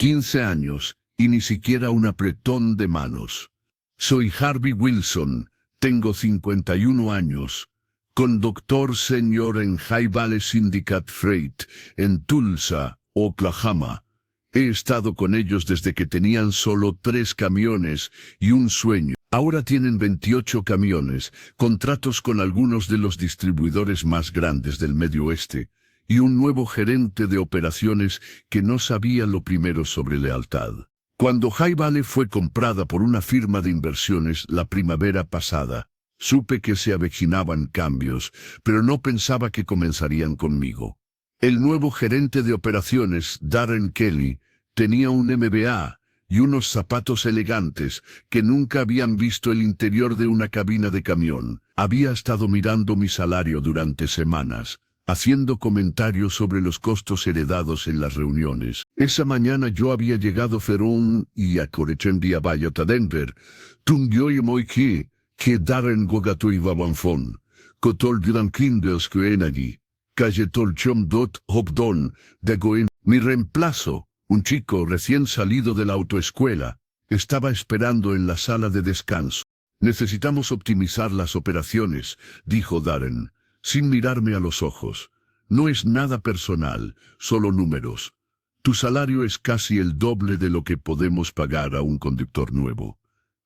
15 años, y ni siquiera un apretón de manos. Soy Harvey Wilson, tengo 51 años. Conductor senior en High Valley Syndicate Freight, en Tulsa, Oklahoma. He estado con ellos desde que tenían solo 3 camiones y un sueño. Ahora tienen 28 camiones, contratos con algunos de los distribuidores más grandes del Medio Oeste, y un nuevo gerente de operaciones que no sabía lo primero sobre lealtad. Cuando High Valley fue comprada por una firma de inversiones la primavera pasada, supe que se avecinaban cambios, pero no pensaba que comenzarían conmigo. El nuevo gerente de operaciones, Darren Kelly, tenía un MBA y unos zapatos elegantes que nunca habían visto el interior de una cabina de camión. Había estado mirando mi salario durante semanas, haciendo comentarios sobre los costos heredados en las reuniones. Esa mañana yo había llegado Ferón y a Corechendia Bayota Denver. Tungyo y Moiki, que Darren Gogato y Babanfon, Kotol Grankin de Oskuenagi, Calletol Chomdot Hobdon, de Goen. Mi reemplazo, un chico recién salido de la autoescuela, estaba esperando en la sala de descanso. Necesitamos optimizar las operaciones, dijo Darren, sin mirarme a los ojos. No es nada personal, solo números. Tu salario es casi el doble de lo que podemos pagar a un conductor nuevo.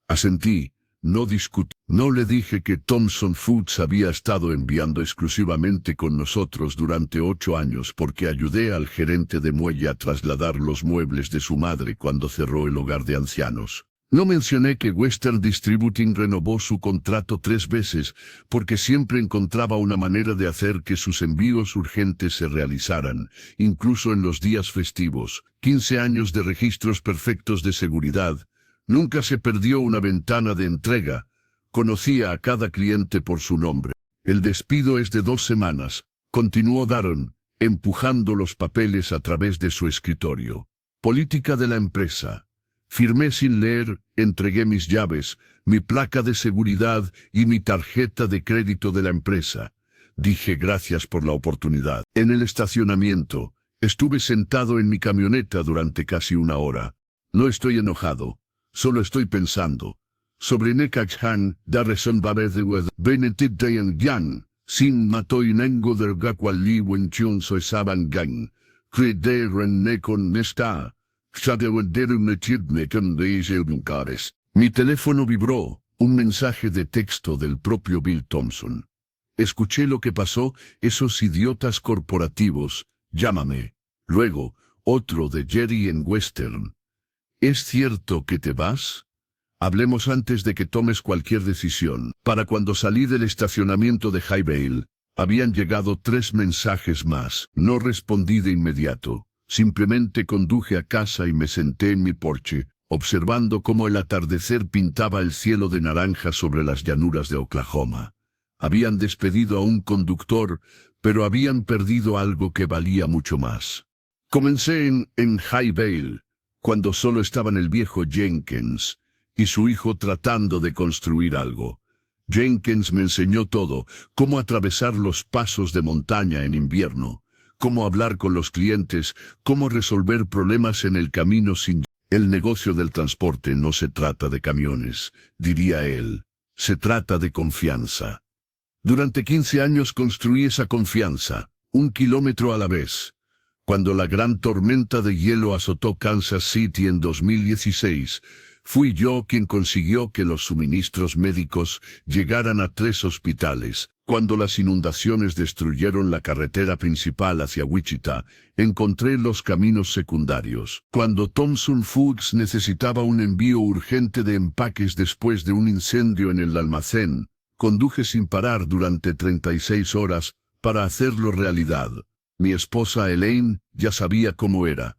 Asentí, no discutí. No le dije que Thomson Foods había estado enviando exclusivamente con nosotros durante 8 años porque ayudé al gerente de muelle a trasladar los muebles de su madre cuando cerró el hogar de ancianos. No mencioné que Western Distributing renovó su contrato 3 veces porque siempre encontraba una manera de hacer que sus envíos urgentes se realizaran, incluso en los días festivos. 15 años de registros perfectos de seguridad. Nunca se perdió una ventana de entrega. Conocía a cada cliente por su nombre. El despido es de 2 semanas, continuó Darren, empujando los papeles a través de su escritorio. Política de la empresa. Firmé sin leer, entregué mis llaves, mi placa de seguridad y mi tarjeta de crédito de la empresa. Dije gracias por la oportunidad. En el estacionamiento, estuve sentado en mi camioneta durante casi 1 hora. No estoy enojado, solo estoy pensando. Sobre Nekachan, Darreson Babedewed, Benetit Dayan Yan, Sin Matoy Nengo del Gakwali Wenchun Soesaban Gang, Crederen Nekon Nesta. Mi teléfono vibró, un mensaje de texto del propio Bill Thompson. Escuché lo que pasó, esos idiotas corporativos, llámame. Luego, otro de Jerry en Western. ¿Es cierto que te vas? Hablemos antes de que tomes cualquier decisión. Para cuando salí del estacionamiento de Highvale, habían llegado 3 mensajes más. No respondí de inmediato. Simplemente conduje a casa y me senté en mi porche, observando cómo el atardecer pintaba el cielo de naranja sobre las llanuras de Oklahoma. Habían despedido a un conductor, pero habían perdido algo que valía mucho más. Comencé en Highvale, cuando solo estaban el viejo Jenkins y su hijo tratando de construir algo. Jenkins me enseñó todo, cómo atravesar los pasos de montaña en invierno, cómo hablar con los clientes, cómo resolver problemas en el camino sin... El negocio del transporte no se trata de camiones, diría él. Se trata de confianza. Durante 15 años construí esa confianza, 1 kilómetro a la vez. Cuando la gran tormenta de hielo azotó Kansas City en 2016, fui yo quien consiguió que los suministros médicos llegaran a 3 hospitales. Cuando las inundaciones destruyeron la carretera principal hacia Wichita, encontré los caminos secundarios. Cuando Thomson Foods necesitaba un envío urgente de empaques después de un incendio en el almacén, conduje sin parar durante 36 horas para hacerlo realidad. Mi esposa Elaine ya sabía cómo era.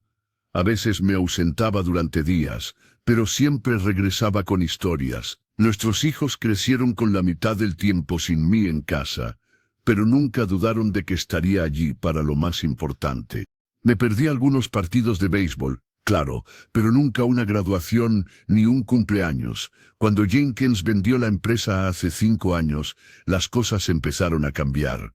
A veces me ausentaba durante días, pero siempre regresaba con historias. Nuestros hijos crecieron con la mitad del tiempo sin mí en casa, pero nunca dudaron de que estaría allí para lo más importante. Me perdí algunos partidos de béisbol, claro, pero nunca una graduación ni un cumpleaños. Cuando Jenkins vendió la empresa hace 5 años, las cosas empezaron a cambiar.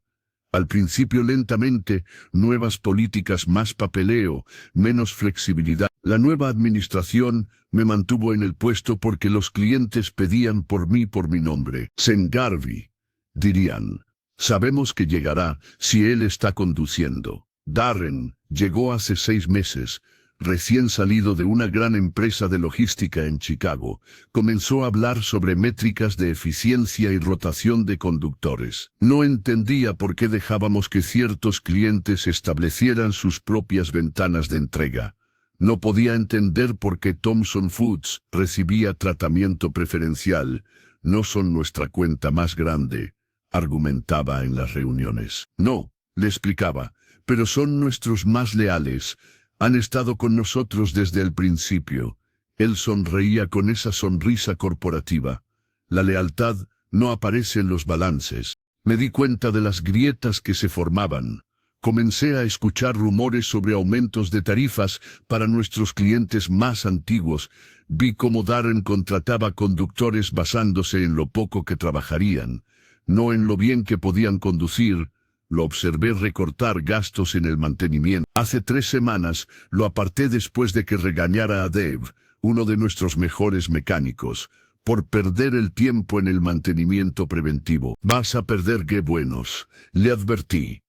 Al principio lentamente, nuevas políticas, más papeleo, menos flexibilidad. La nueva administración me mantuvo en el puesto porque los clientes pedían por mi nombre. Sen Garvey, dirían. Sabemos que llegará si él está conduciendo. Darren llegó hace 6 meses, recién salido de una gran empresa de logística en Chicago. Comenzó a hablar sobre métricas de eficiencia y rotación de conductores. No entendía por qué dejábamos que ciertos clientes establecieran sus propias ventanas de entrega. No podía entender por qué Thomson Foods recibía tratamiento preferencial. No son nuestra cuenta más grande, argumentaba en las reuniones. No, le explicaba, pero son nuestros más leales. Han estado con nosotros desde el principio. Él sonreía con esa sonrisa corporativa. La lealtad no aparece en los balances. Me di cuenta de las grietas que se formaban. Comencé a escuchar rumores sobre aumentos de tarifas para nuestros clientes más antiguos. Vi cómo Darren contrataba conductores basándose en lo poco que trabajarían, no en lo bien que podían conducir. Lo observé recortar gastos en el mantenimiento. Hace 3 semanas lo aparté después de que regañara a Dave, uno de nuestros mejores mecánicos, por perder el tiempo en el mantenimiento preventivo. Vas a perder qué buenos, le advertí.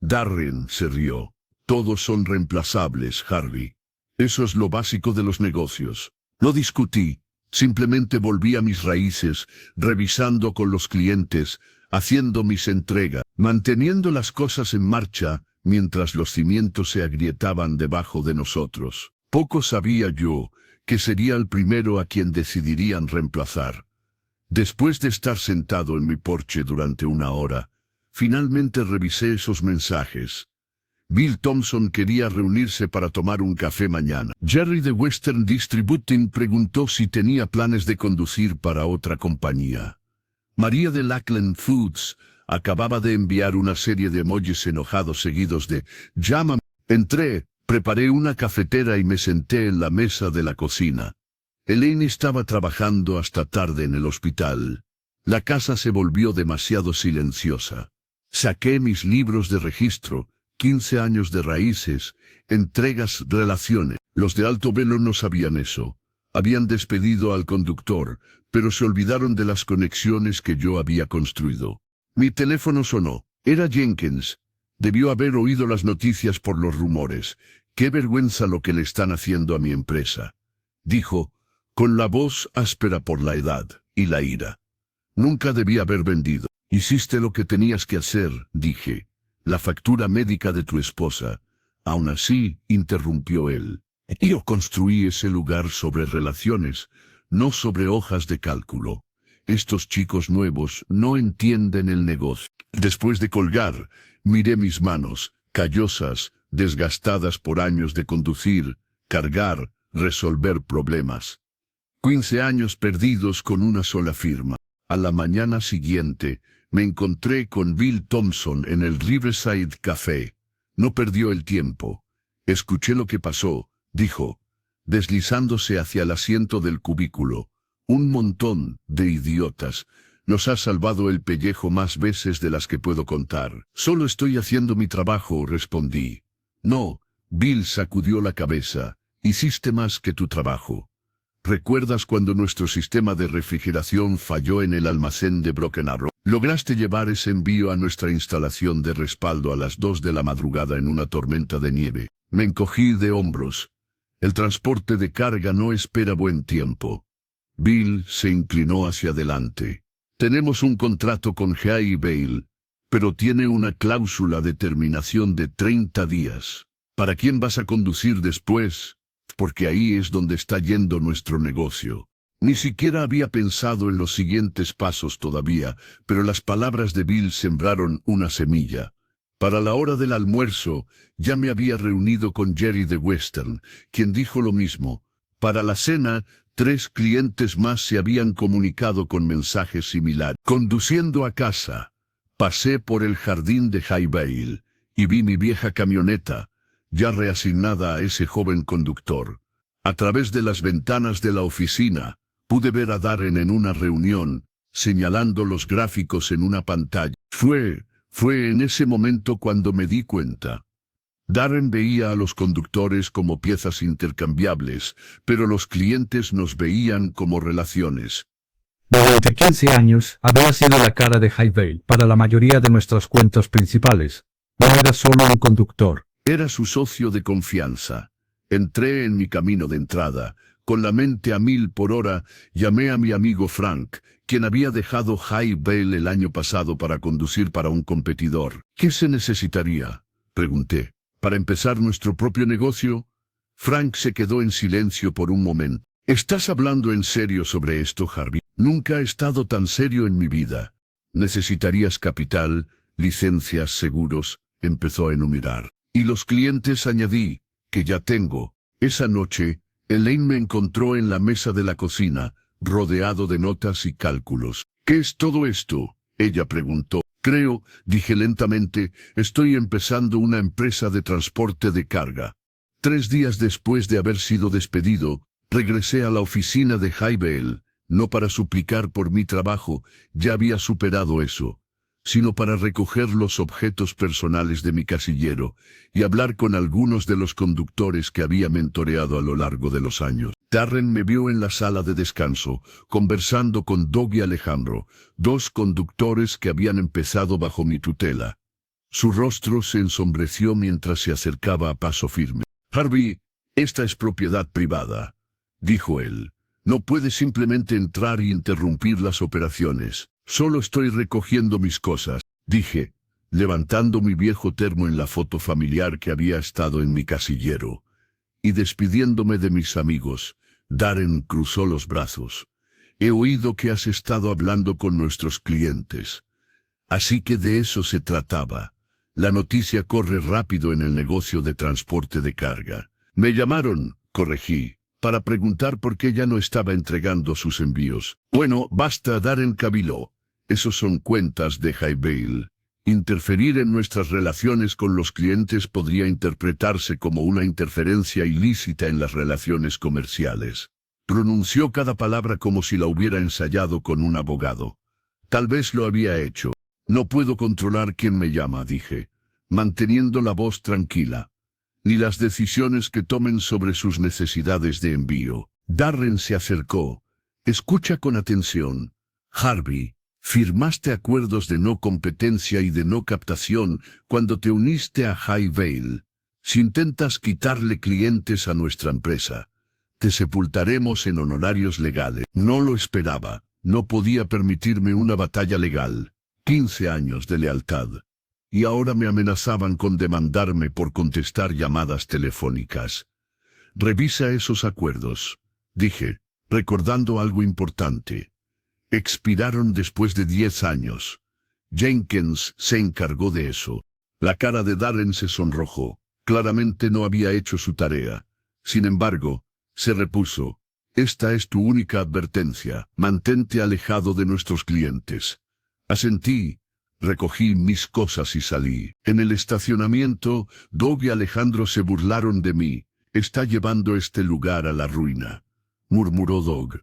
Darren se rió. Todos son reemplazables, Harvey. Eso es lo básico de los negocios. No discutí, simplemente volví a mis raíces, revisando con los clientes, haciendo mis entregas, manteniendo las cosas en marcha, mientras los cimientos se agrietaban debajo de nosotros. Poco sabía yo que sería el primero a quien decidirían reemplazar. Después de estar sentado en mi porche durante 1 hora, finalmente revisé esos mensajes. Bill Thompson quería reunirse para tomar un café mañana. Jerry de Western Distributing preguntó si tenía planes de conducir para otra compañía. María de Lackland Foods acababa de enviar una serie de emojis enojados seguidos de «Llámame». Entré, preparé una cafetera y me senté en la mesa de la cocina. Elaine estaba trabajando hasta tarde en el hospital. La casa se volvió demasiado silenciosa. Saqué mis libros de registro, 15 años de raíces, entregas, relaciones. Los de Alto Velo no sabían eso. Habían despedido al conductor, pero se olvidaron de las conexiones que yo había construido. Mi teléfono sonó. Era Jenkins. Debió haber oído las noticias por los rumores. «Qué vergüenza lo que le están haciendo a mi empresa», dijo, con la voz áspera por la edad y la ira. «Nunca debí haber vendido». «Hiciste lo que tenías que hacer», dije. «La factura médica de tu esposa». Aún así, interrumpió él. «Yo construí ese lugar sobre relaciones, no sobre hojas de cálculo. Estos chicos nuevos no entienden el negocio». Después de colgar, miré mis manos, callosas, desgastadas por años de conducir, cargar, resolver problemas. 15 años perdidos con una sola firma. A la mañana siguiente, me encontré con Bill Thompson en el Riverside Café. No perdió el tiempo. «Escuché lo que pasó», dijo, deslizándose hacia el asiento del cubículo. «Un montón de idiotas. Nos ha salvado el pellejo más veces de las que puedo contar». «Solo estoy haciendo mi trabajo», respondí. «No», Bill sacudió la cabeza. «Hiciste más que tu trabajo. ¿Recuerdas cuando nuestro sistema de refrigeración falló en el almacén de Broken Arrow? Lograste llevar ese envío a nuestra instalación de respaldo a las 2 de la madrugada en una tormenta de nieve». Me encogí de hombros. «El transporte de carga no espera buen tiempo». Bill se inclinó hacia adelante. «Tenemos un contrato con G.I. Bale, pero tiene una cláusula de terminación de 30 días. ¿Para quién vas a conducir después? Porque ahí es donde está yendo nuestro negocio». Ni siquiera había pensado en los siguientes pasos todavía, pero las palabras de Bill sembraron una semilla. Para la hora del almuerzo, ya me había reunido con Jerry de Western, quien dijo lo mismo. Para la cena, 3 clientes más se habían comunicado con mensajes similares. Conduciendo a casa, pasé por el jardín de High Vale y vi mi vieja camioneta, ya reasignada a ese joven conductor. A través de las ventanas de la oficina, pude ver a Darren en una reunión, señalando los gráficos en una pantalla. Fue en ese momento cuando me di cuenta. Darren veía a los conductores como piezas intercambiables, pero los clientes nos veían como relaciones. Durante 15 años, había sido la cara de Highvale para la mayoría de nuestros cuentos principales. No era solo un conductor. Era su socio de confianza. Entré en mi camino de entrada. Con la mente a 1000 por hora, llamé a mi amigo Frank, quien había dejado Highvale el año pasado para conducir para un competidor. ¿Qué se necesitaría?, pregunté. ¿Para empezar nuestro propio negocio? Frank se quedó en silencio por un momento. ¿Estás hablando en serio sobre esto, Harvey? Nunca he estado tan serio en mi vida. Necesitarías capital, licencias, seguros, empezó a enumerar. Y los clientes, añadí, que ya tengo. Esa noche, Elaine me encontró en la mesa de la cocina, rodeado de notas y cálculos. ¿Qué es todo esto?, ella preguntó. Creo, dije lentamente, estoy empezando una empresa de transporte de carga. 3 días después de haber sido despedido, regresé a la oficina de Highvale, no para suplicar por mi trabajo, ya había superado eso, sino para recoger los objetos personales de mi casillero y hablar con algunos de los conductores que había mentoreado a lo largo de los años. Darren me vio en la sala de descanso, conversando con Doug y Alejandro, 2 conductores que habían empezado bajo mi tutela. Su rostro se ensombreció mientras se acercaba a paso firme. Harvey, esta es propiedad privada, dijo él. No puedes simplemente entrar y interrumpir las operaciones. Solo estoy recogiendo mis cosas, dije, levantando mi viejo termo en la foto familiar que había estado en mi casillero. Y despidiéndome de mis amigos, Darren cruzó los brazos. He oído que has estado hablando con nuestros clientes. Así que de eso se trataba. La noticia corre rápido en el negocio de transporte de carga. Me llamaron, corregí, para preguntar por qué ya no estaba entregando sus envíos. Bueno, basta, Darren caviló. Esos son cuentas de Highvale. Interferir en nuestras relaciones con los clientes podría interpretarse como una interferencia ilícita en las relaciones comerciales. Pronunció cada palabra como si la hubiera ensayado con un abogado. Tal vez lo había hecho. No puedo controlar quién me llama, dije, manteniendo la voz tranquila, ni las decisiones que tomen sobre sus necesidades de envío. Darren se acercó. Escucha con atención. Harvey, firmaste acuerdos de no competencia y de no captación cuando te uniste a Highvale. Si intentas quitarle clientes a nuestra empresa, te sepultaremos en honorarios legales. No lo esperaba. No podía permitirme una batalla legal. 15 años de lealtad. Y ahora me amenazaban con demandarme por contestar llamadas telefónicas. Revisa esos acuerdos, dije, recordando algo importante. Expiraron después de 10 años. Jenkins se encargó de eso. La cara de Darren se sonrojó. Claramente no había hecho su tarea. Sin embargo, se repuso. Esta es tu única advertencia. Mantente alejado de nuestros clientes. Asentí. Recogí mis cosas y salí. En el estacionamiento, Doug y Alejandro se burlaron de mí. Está llevando este lugar a la ruina, murmuró Doug.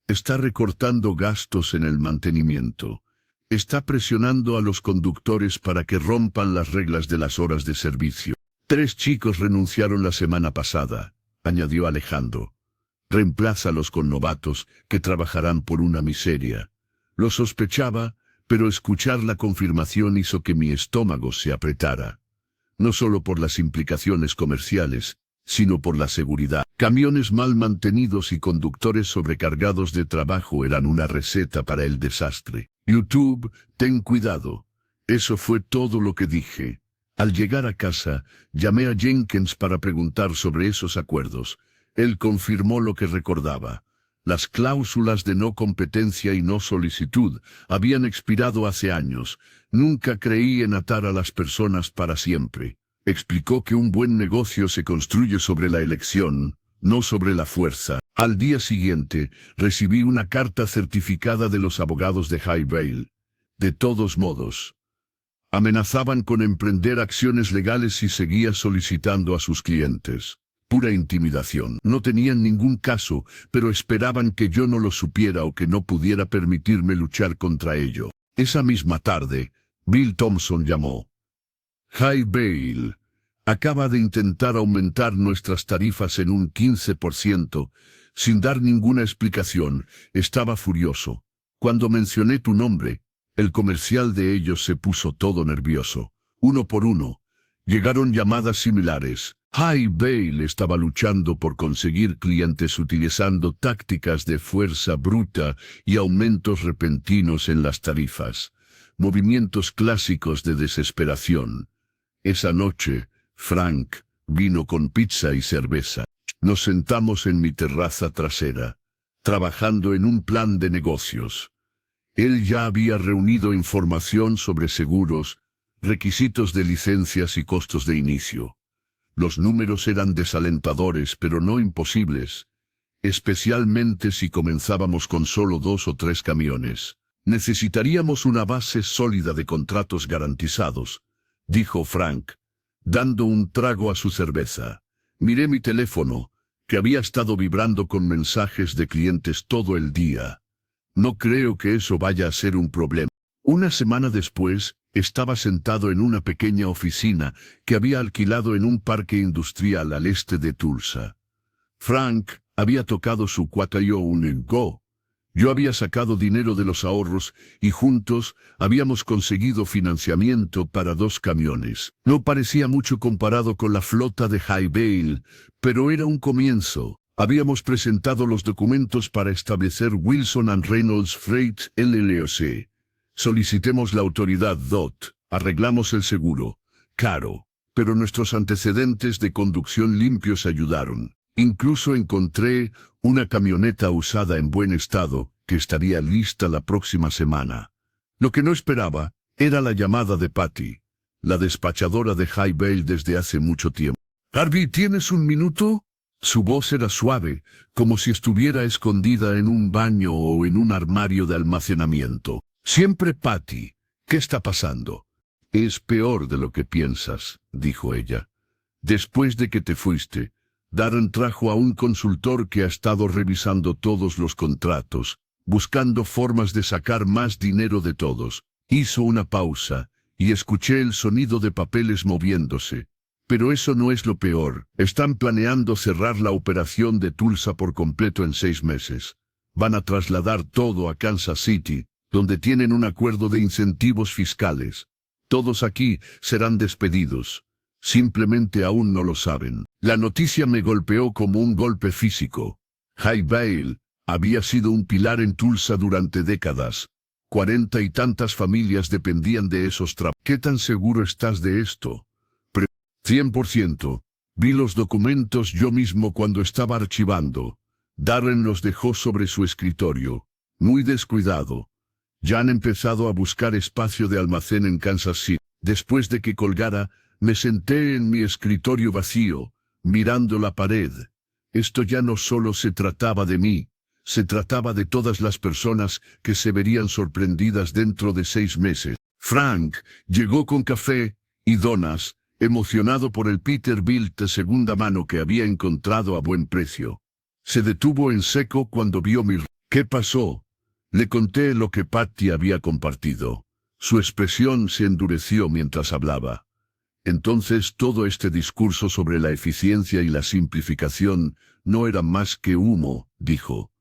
Está recortando gastos en el mantenimiento. Está presionando a los conductores para que rompan las reglas de las horas de servicio. 3 chicos renunciaron la semana pasada, añadió Alejandro. Reemplázalos con novatos que trabajarán por una miseria. Lo sospechaba, pero escuchar la confirmación hizo que mi estómago se apretara. No solo por las implicaciones comerciales, sino por la seguridad. Camiones mal mantenidos y conductores sobrecargados de trabajo eran una receta para el desastre. YouTube, ten cuidado. Eso fue todo lo que dije. Al llegar a casa, llamé a Jenkins para preguntar sobre esos acuerdos. Él confirmó lo que recordaba. Las cláusulas de no competencia y no solicitud habían expirado hace años. Nunca creí en atar a las personas para siempre. Explicó que un buen negocio se construye sobre la elección, no sobre la fuerza. Al día siguiente, recibí una carta certificada de los abogados de Highvale. De todos modos, amenazaban con emprender acciones legales si seguía solicitando a sus clientes. Pura intimidación. No tenían ningún caso, pero esperaban que yo no lo supiera o que no pudiera permitirme luchar contra ello. Esa misma tarde, Bill Thompson llamó. Highvale, Acaba de intentar aumentar nuestras tarifas en un 15%, sin dar ninguna explicación. Estaba furioso. Cuando mencioné tu nombre, el comercial de ellos se puso todo nervioso. Uno por uno, llegaron llamadas similares. Highvale estaba luchando por conseguir clientes utilizando tácticas de fuerza bruta y aumentos repentinos en las tarifas. Movimientos clásicos de desesperación. Esa noche, Frank vino con pizza y cerveza. Nos sentamos en mi terraza trasera, trabajando en un plan de negocios. Él ya había reunido información sobre seguros, requisitos de licencias y costos de inicio. Los números eran desalentadores, pero no imposibles, especialmente si comenzábamos con solo 2 o 3 camiones. Necesitaríamos una base sólida de contratos garantizados, dijo Frank, dando un trago a su cerveza. Miré mi teléfono, que había estado vibrando con mensajes de clientes todo el día. No creo que eso vaya a ser un problema. Una semana después, estaba sentado en una pequeña oficina que había alquilado en un parque industrial al este de Tulsa. Frank había tocado su 401k. Yo había sacado dinero de los ahorros y juntos habíamos conseguido financiamiento para 2 camiones. No parecía mucho comparado con la flota de Highvale, pero era un comienzo. Habíamos presentado los documentos para establecer Wilson & Reynolds Freight LLC. Solicitemos la autoridad DOT, arreglamos el seguro. Caro, pero nuestros antecedentes de conducción limpios ayudaron. Incluso encontré una camioneta usada en buen estado, que estaría lista la próxima semana. Lo que no esperaba era la llamada de Patty, la despachadora de Highvale desde hace mucho tiempo. «Harvey, ¿tienes un minuto?» Su voz era suave, como si estuviera escondida en un baño o en un armario de almacenamiento. «Siempre Patty. ¿Qué está pasando?» «Es peor de lo que piensas», dijo ella. «Después de que te fuiste, Darren trajo a un consultor que ha estado revisando todos los contratos, buscando formas de sacar más dinero de todos. Hizo una pausa, y escuché el sonido de papeles moviéndose. Pero eso no es lo peor. Están planeando cerrar la operación de Tulsa por completo en 6 meses. Van a trasladar todo a Kansas City, donde tienen un acuerdo de incentivos fiscales. Todos aquí serán despedidos. Simplemente aún no lo saben. La noticia me golpeó como un golpe físico. Highvale había sido un pilar en Tulsa durante décadas. 40 y tantas familias dependían de esos trabajos. ¿Qué tan seguro estás de esto? 100%. Vi los documentos yo mismo cuando estaba archivando. Darren los dejó sobre su escritorio. Muy descuidado. Ya han empezado a buscar espacio de almacén en Kansas City. Después de que colgara, me senté en mi escritorio vacío, mirando la pared. Esto ya no solo se trataba de mí, se trataba de todas las personas que se verían sorprendidas dentro de 6 meses. Frank llegó con café y donas, emocionado por el Peterbilt de segunda mano que había encontrado a buen precio. Se detuvo en seco cuando vio mi... ¿Qué pasó? Le conté lo que Patty había compartido. Su expresión se endureció mientras hablaba. Entonces todo este discurso sobre la eficiencia y la simplificación no era más que humo, dijo.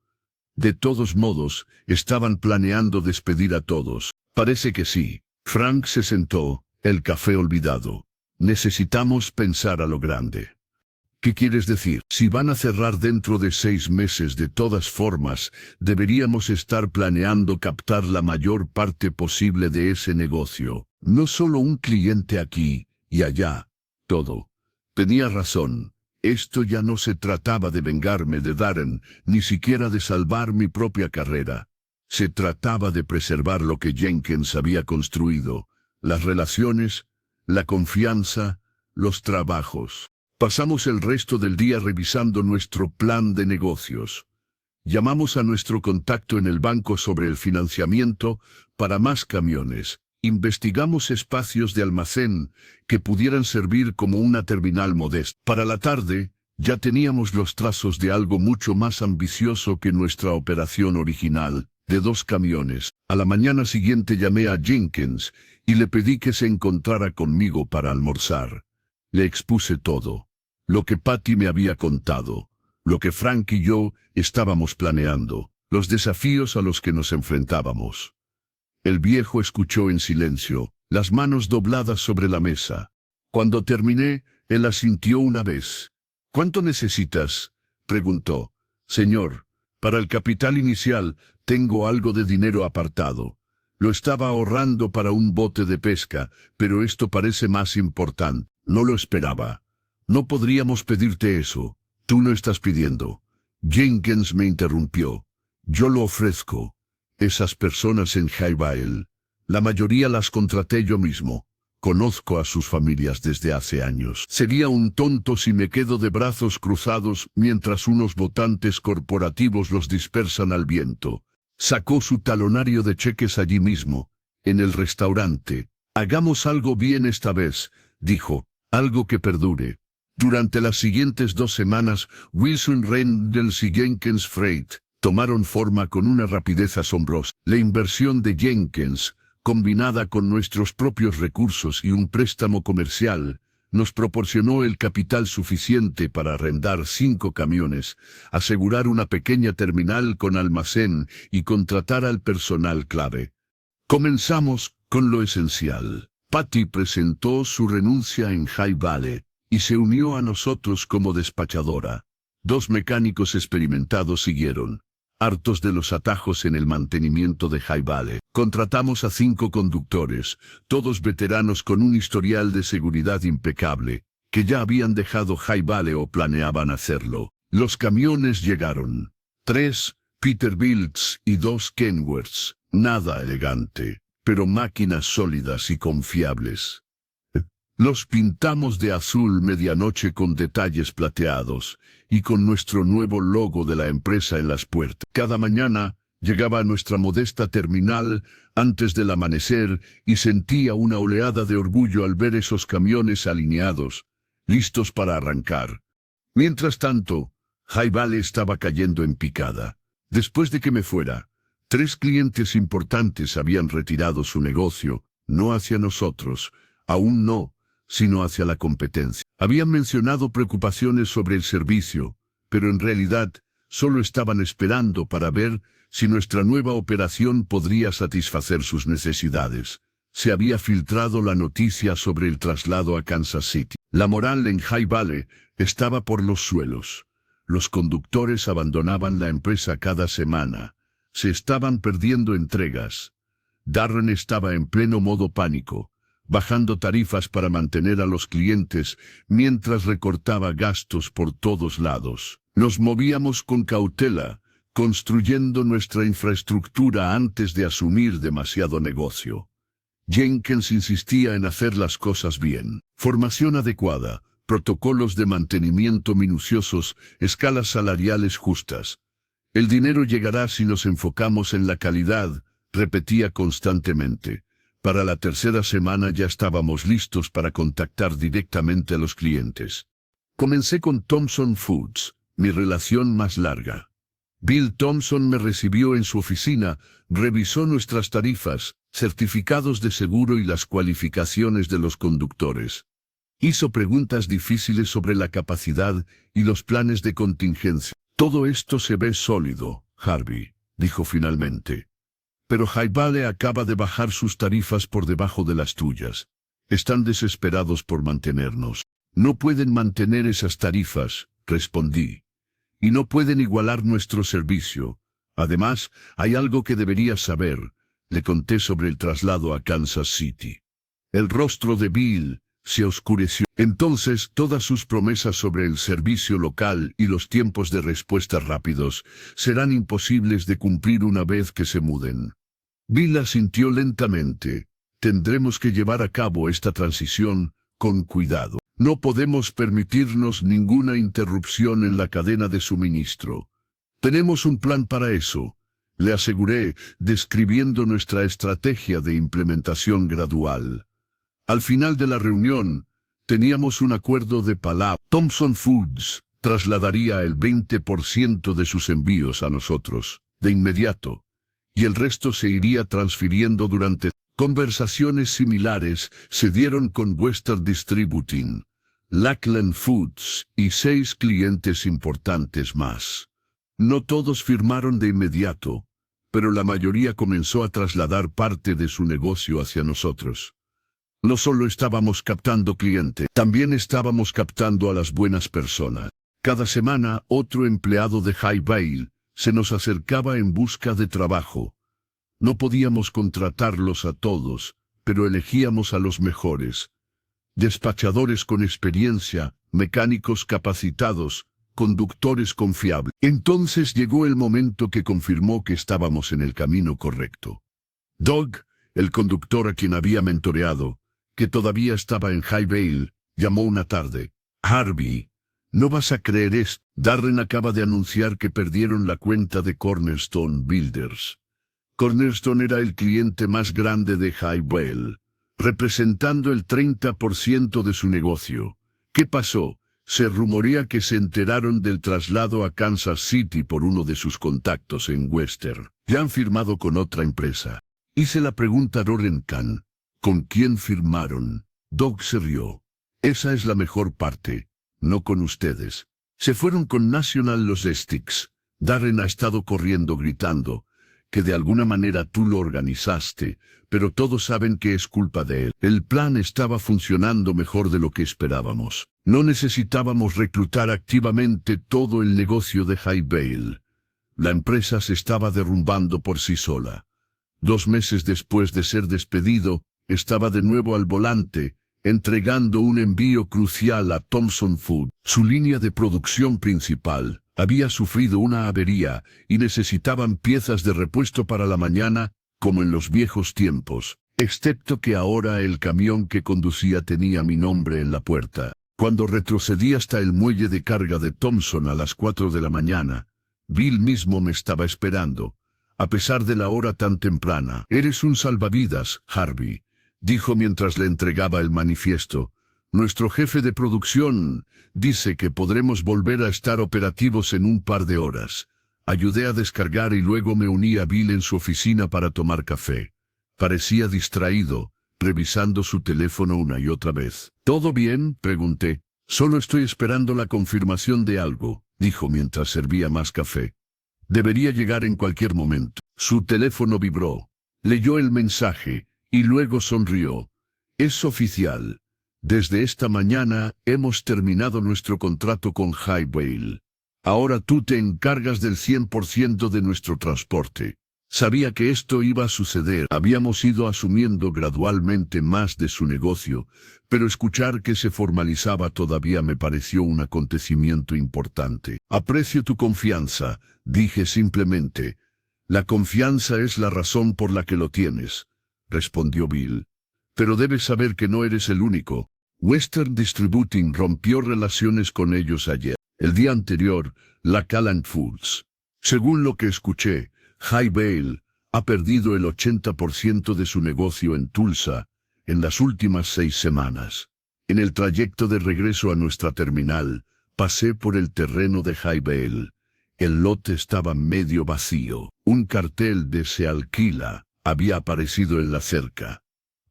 De todos modos, estaban planeando despedir a todos. Parece que sí. Frank se sentó, el café olvidado. Necesitamos pensar a lo grande. ¿Qué quieres decir? Si van a cerrar dentro de 6 meses, de todas formas, deberíamos estar planeando captar la mayor parte posible de ese negocio. No solo un cliente aquí y allá. Todo. Tenía razón. Esto ya no se trataba de vengarme de Darren, ni siquiera de salvar mi propia carrera. Se trataba de preservar lo que Jenkins había construido, las relaciones, la confianza, los trabajos. Pasamos el resto del día revisando nuestro plan de negocios. Llamamos a nuestro contacto en el banco sobre el financiamiento para más camiones. Investigamos espacios de almacén que pudieran servir como una terminal modesta. Para la tarde, ya teníamos los trazos de algo mucho más ambicioso que nuestra operación original, de 2 camiones. A la mañana siguiente llamé a Jenkins y le pedí que se encontrara conmigo para almorzar. Le expuse todo. Lo que Patty me había contado. Lo que Frank y yo estábamos planeando. Los desafíos a los que nos enfrentábamos. El viejo escuchó en silencio, las manos dobladas sobre la mesa. Cuando terminé, él asintió una vez. «¿Cuánto necesitas?», preguntó. «Señor, para el capital inicial tengo algo de dinero apartado. Lo estaba ahorrando para un bote de pesca, pero esto parece más importante». No lo esperaba. «No podríamos pedirte eso. Tú no estás pidiendo». Jenkins me interrumpió. «Yo lo ofrezco. Esas personas en Highvale, la mayoría las contraté yo mismo. Conozco a sus familias desde hace años. Sería un tonto si me quedo de brazos cruzados mientras unos votantes corporativos los dispersan al viento». Sacó su talonario de cheques allí mismo, en el restaurante. «Hagamos algo bien esta vez», dijo, «algo que perdure». Durante las siguientes 2 semanas, Wilson Reynolds y Jenkins Freight tomaron forma con una rapidez asombrosa. La inversión de Jenkins, combinada con nuestros propios recursos y un préstamo comercial, nos proporcionó el capital suficiente para arrendar 5 camiones, asegurar una pequeña terminal con almacén y contratar al personal clave. Comenzamos con lo esencial. Patty presentó su renuncia en Highvale y se unió a nosotros como despachadora. 2 mecánicos experimentados siguieron. Hartos de los atajos en el mantenimiento de Highvale, contratamos a 5 conductores, todos veteranos con un historial de seguridad impecable, que ya habían dejado Highvale o planeaban hacerlo. Los camiones llegaron. 3 Peterbilts y 2 Kenworths. Nada elegante, pero máquinas sólidas y confiables. Los pintamos de azul medianoche con detalles plateados y con nuestro nuevo logo de la empresa en las puertas. Cada mañana llegaba a nuestra modesta terminal antes del amanecer y sentía una oleada de orgullo al ver esos camiones alineados, listos para arrancar. Mientras tanto, Highvale estaba cayendo en picada. Después de que me fuera, 3 clientes importantes habían retirado su negocio, no hacia nosotros, aún no, sino hacia la competencia. Habían mencionado preocupaciones sobre el servicio, pero en realidad solo estaban esperando para ver si nuestra nueva operación podría satisfacer sus necesidades. Se había filtrado la noticia sobre el traslado a Kansas City. La moral en Highvale estaba por los suelos. Los conductores abandonaban la empresa cada semana. Se estaban perdiendo entregas. Darren estaba en pleno modo pánico, bajando tarifas para mantener a los clientes mientras recortaba gastos por todos lados. Nos movíamos con cautela, construyendo nuestra infraestructura antes de asumir demasiado negocio. Jenkins insistía en hacer las cosas bien. Formación adecuada, protocolos de mantenimiento minuciosos, escalas salariales justas. El dinero llegará si nos enfocamos en la calidad, repetía constantemente. Para la 3ª semana ya estábamos listos para contactar directamente a los clientes. Comencé con Thompson Foods, mi relación más larga. Bill Thompson me recibió en su oficina, revisó nuestras tarifas, certificados de seguro y las cualificaciones de los conductores. Hizo preguntas difíciles sobre la capacidad y los planes de contingencia. «Todo esto se ve sólido, Harvey», dijo finalmente. «Pero Highvale acaba de bajar sus tarifas por debajo de las tuyas. Están desesperados por mantenernos». «No pueden mantener esas tarifas», respondí. «Y no pueden igualar nuestro servicio. Además, hay algo que deberías saber», le conté sobre el traslado a Kansas City. El rostro de Bill se oscureció. Entonces todas sus promesas sobre el servicio local y los tiempos de respuesta rápidos serán imposibles de cumplir una vez que se muden. Bill asintió lentamente. «Tendremos que llevar a cabo esta transición con cuidado. No podemos permitirnos ninguna interrupción en la cadena de suministro. Tenemos un plan para eso», le aseguré, describiendo nuestra estrategia de implementación gradual. Al final de la reunión, teníamos un acuerdo de palabra. Thompson Foods trasladaría el 20% de sus envíos a nosotros, de inmediato, y el resto se iría transfiriendo durante. Conversaciones similares se dieron con Western Distributing. Lackland Foods y 6 clientes importantes más. No todos firmaron de inmediato, pero la mayoría comenzó a trasladar parte de su negocio hacia nosotros. No solo estábamos captando clientes, también estábamos captando a las buenas personas. Cada semana otro empleado de Highvale se nos acercaba en busca de trabajo. No podíamos contratarlos a todos, pero elegíamos a los mejores. Despachadores con experiencia, mecánicos capacitados, conductores confiables. Entonces llegó el momento que confirmó que estábamos en el camino correcto. Doug, el conductor a quien había mentoreado, que todavía estaba en Highvale, llamó una tarde. Harvey, no vas a creer esto. Darren acaba de anunciar que perdieron la cuenta de Cornerstone Builders. Cornerstone era el cliente más grande de Highvale, representando el 30% de su negocio. ¿Qué pasó? Se rumorea que se enteraron del traslado a Kansas City por uno de sus contactos en Western. Ya han firmado con otra empresa. Hice la pregunta a Loren Kahn. ¿Con quién firmaron? Doug se rió. Esa es la mejor parte. No con ustedes. Se fueron con National Logistics. Darren ha estado corriendo gritando que de alguna manera tú lo organizaste, pero todos saben que es culpa de él. El plan estaba funcionando mejor de lo que esperábamos. No necesitábamos reclutar activamente todo el negocio de Highvale. La empresa se estaba derrumbando por sí sola. 2 meses después de ser despedido, estaba de nuevo al volante, entregando un envío crucial a Thompson Food. Su línea de producción principal había sufrido una avería y necesitaban piezas de repuesto para la mañana, como en los viejos tiempos, excepto que ahora el camión que conducía tenía mi nombre en la puerta. Cuando retrocedí hasta el muelle de carga de Thompson a las 4 de la mañana, Bill mismo me estaba esperando, a pesar de la hora tan temprana. «Eres un salvavidas, Harvey», dijo mientras le entregaba el manifiesto. «Nuestro jefe de producción dice que podremos volver a estar operativos en un par de horas». Ayudé a descargar y luego me uní a Bill en su oficina para tomar café. Parecía distraído, revisando su teléfono una y otra vez. «¿Todo bien?», pregunté. «Solo estoy esperando la confirmación de algo», dijo mientras servía más café. «Debería llegar en cualquier momento». Su teléfono vibró. Leyó el mensaje y luego sonrió. «Es oficial. Desde esta mañana hemos terminado nuestro contrato con Highvale. Ahora tú te encargas del 100% de nuestro transporte». Sabía que esto iba a suceder. Habíamos ido asumiendo gradualmente más de su negocio, pero escuchar que se formalizaba todavía me pareció un acontecimiento importante. «Aprecio tu confianza», dije simplemente. «La confianza es la razón por la que lo tienes», respondió Bill. «Pero debes saber que no eres el único. Western Distributing rompió relaciones con ellos ayer. El día anterior, Lackland Foods. Según lo que escuché, Highvale ha perdido el 80% de su negocio en Tulsa en las últimas 6 semanas. En el trayecto de regreso a nuestra terminal, pasé por el terreno de Highvale. El lote estaba medio vacío. Un cartel de «Se alquila» había aparecido en la cerca.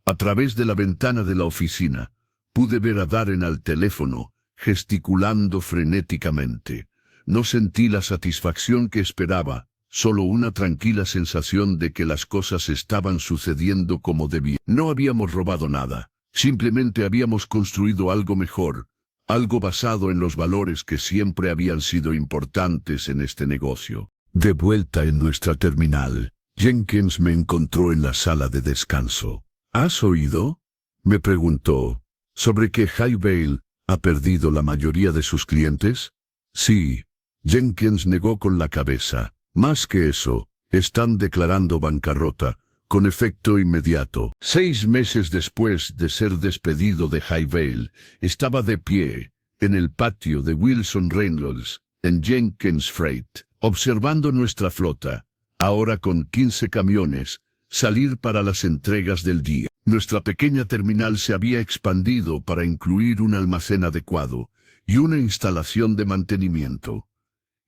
A través de la ventana de la oficina, pude ver a Darren al teléfono, gesticulando frenéticamente. No sentí la satisfacción que esperaba, solo una tranquila sensación de que las cosas estaban sucediendo como debían. No habíamos robado nada, simplemente habíamos construido algo mejor, algo basado en los valores que siempre habían sido importantes en este negocio. De vuelta en nuestra terminal, Jenkins me encontró en la sala de descanso. «¿Has oído?», me preguntó. «¿Sobre que Highvale ha perdido la mayoría de sus clientes?» «Sí», Jenkins negó con la cabeza. «Más que eso, están declarando bancarrota, con efecto inmediato». 6 meses después de ser despedido de Highvale, estaba de pie, en el patio de Wilson Reynolds, en Jenkins Freight, observando nuestra flota, ahora con 15 camiones, salir para las entregas del día. Nuestra pequeña terminal se había expandido para incluir un almacén adecuado y una instalación de mantenimiento.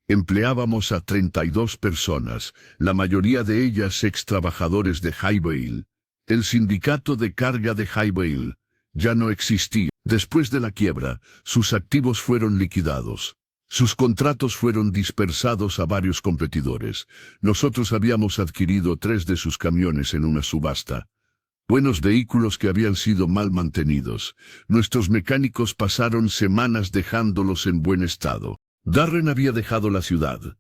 Empleábamos a 32 personas, la mayoría de ellas ex-trabajadores de Highvale. El sindicato de carga de Highvale ya no existía. Después de la quiebra, sus activos fueron liquidados. Sus contratos fueron dispersados a varios competidores. Nosotros habíamos adquirido 3 de sus camiones en una subasta. Buenos vehículos que habían sido mal mantenidos. Nuestros mecánicos pasaron semanas dejándolos en buen estado. Darren había dejado la ciudad.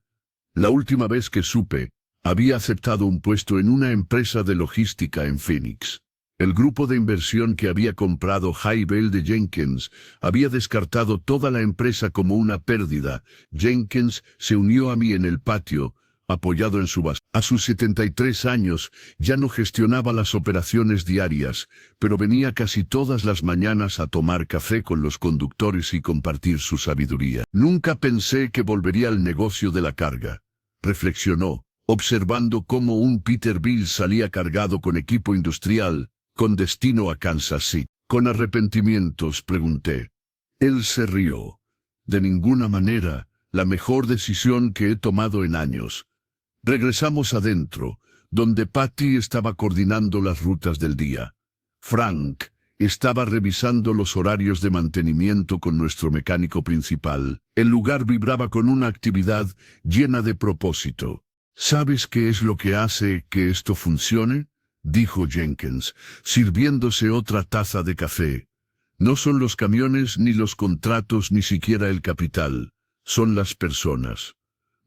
La última vez que supe, había aceptado un puesto en una empresa de logística en Phoenix. El grupo de inversión que había comprado Highvale de Jenkins había descartado toda la empresa como una pérdida. Jenkins se unió a mí en el patio, apoyado en su base. A sus 73 años, ya no gestionaba las operaciones diarias, pero venía casi todas las mañanas a tomar café con los conductores y compartir su sabiduría. Nunca pensé que volvería al negocio de la carga, reflexionó, observando cómo un Peterbilt salía cargado con equipo industrial, con destino a Kansas City. Con arrepentimientos, pregunté. Él se rió. De ninguna manera, la mejor decisión que he tomado en años. Regresamos adentro, donde Patty estaba coordinando las rutas del día. Frank estaba revisando los horarios de mantenimiento con nuestro mecánico principal. El lugar vibraba con una actividad llena de propósito. ¿Sabes qué es lo que hace que esto funcione?, dijo Jenkins, sirviéndose otra taza de café. No son los camiones, ni los contratos, ni siquiera el capital. Son las personas.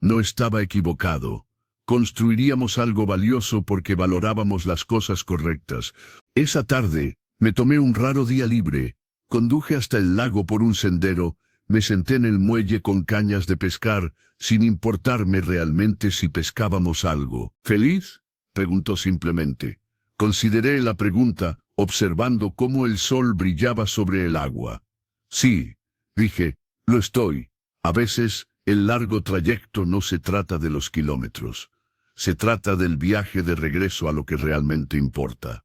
No estaba equivocado. Construiríamos algo valioso porque valorábamos las cosas correctas. Esa tarde, me tomé un raro día libre. Conduje hasta el lago por un sendero, me senté en el muelle con cañas de pescar, sin importarme realmente si pescábamos algo. ¿Feliz?, preguntó simplemente. Consideré la pregunta, observando cómo el sol brillaba sobre el agua. Sí, dije, lo estoy. A veces, el largo trayecto no se trata de los kilómetros. Se trata del viaje de regreso a lo que realmente importa.